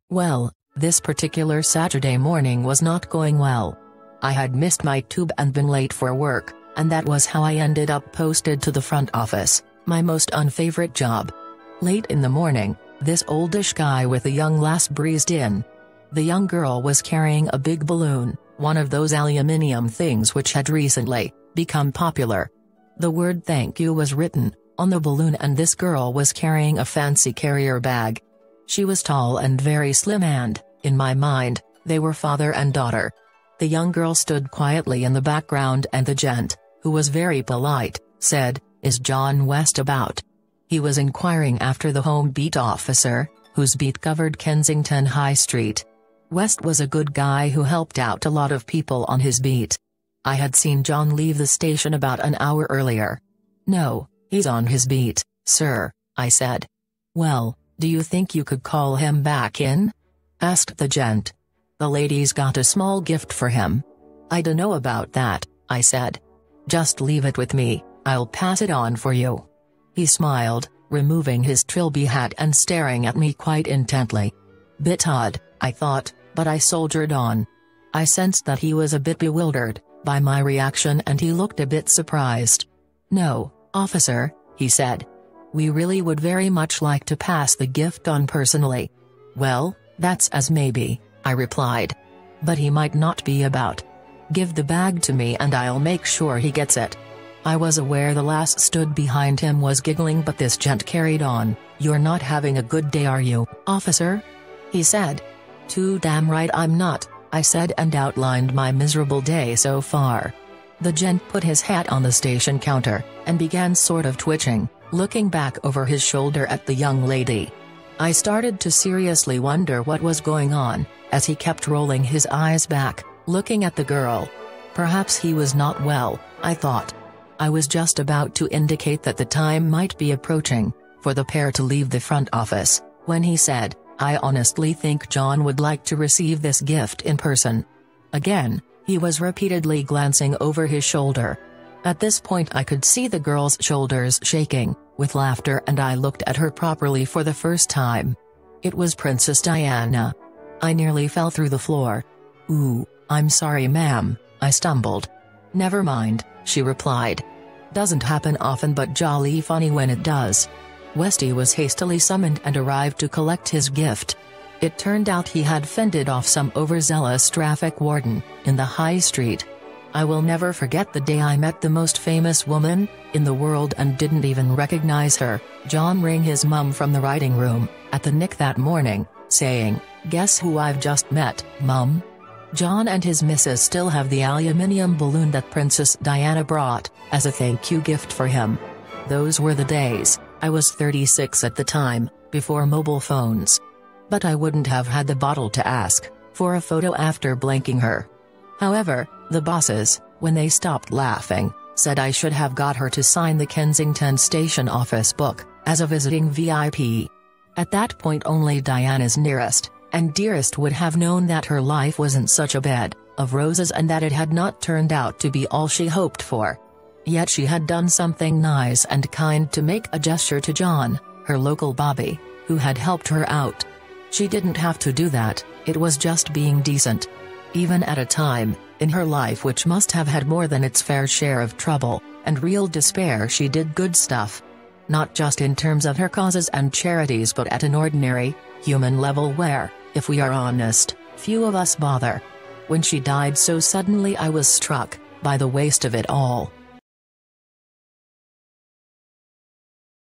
Well, this particular Saturday morning was not going well. I had missed my tube and been late for work, and that was how I ended up posted to the front office, my most unfavorite job. Late in the morning, this oldish guy with a young lass breezed in. The young girl was carrying a big balloon, one of those aluminium things which had recently become popular. The word "thank you" was written on the balloon, and this girl was carrying a fancy carrier bag. She was tall and very slim, and, in my mind, they were father and daughter. The young girl stood quietly in the background, and the gent, who was very polite, said, "Is John West about?" He was inquiring after the home beat officer, whose beat covered Kensington High Street. West was a good guy who helped out a lot of people on his beat. I had seen John leave the station about an hour earlier. "No, he's on his beat, sir," I said. "Well, do you think you could call him back in?" asked the gent. "The lady's got a small gift for him." "I dunno about that," I said. "Just leave it with me, I'll pass it on for you." He smiled, removing his trilby hat and staring at me quite intently. Bit odd, I thought, but I soldiered on. I sensed that he was a bit bewildered by my reaction, and he looked a bit surprised. "No, officer," he said. "We really would very much like to pass the gift on personally." "Well, that's as maybe," I replied. "But he might not be about. Give the bag to me and I'll make sure he gets it." I was aware the lass stood behind him was giggling, but this gent carried on. "You're not having a good day, are you, officer?" he said. "Too damn right I'm not," I said, and outlined my miserable day so far. The gent put his hat on the station counter, and began sort of twitching, looking back over his shoulder at the young lady. I started to seriously wonder what was going on, as he kept rolling his eyes back, looking at the girl. Perhaps he was not well, I thought. I was just about to indicate that the time might be approaching for the pair to leave the front office, when he said, "I honestly think John would like to receive this gift in person." Again, he was repeatedly glancing over his shoulder. At this point I could see the girl's shoulders shaking with laughter, and I looked at her properly for the first time. It was Princess Diana. I nearly fell through the floor. "Ooh, I'm sorry ma'am," I stumbled. "Never mind," she replied. "Doesn't happen often, but jolly funny when it does." Westy was hastily summoned and arrived to collect his gift. It turned out he had fended off some overzealous traffic warden in the high street. I will never forget the day I met the most famous woman in the world and didn't even recognize her. John rang his mum from the writing room at the Nick that morning, saying, "Guess who I've just met, Mum?" John and his missus still have the aluminium balloon that Princess Diana brought as a thank you gift for him. Those were the days. I was 36 at the time, before mobile phones. But I wouldn't have had the bottle to ask for a photo after blanking her. However, the bosses, when they stopped laughing, said I should have got her to sign the Kensington station office book as a visiting VIP. At that point only Diana's nearest and dearest would have known that her life wasn't such a bed of roses, and that it had not turned out to be all she hoped for. Yet she had done something nice and kind to make a gesture to John, her local bobby, who had helped her out. She didn't have to do that, it was just being decent. Even at a time in her life which must have had more than its fair share of trouble and real despair, she did good stuff. Not just in terms of her causes and charities, but at an ordinary, human level where, if we are honest, few of us bother. When she died so suddenly, I was struck by the waste of it all.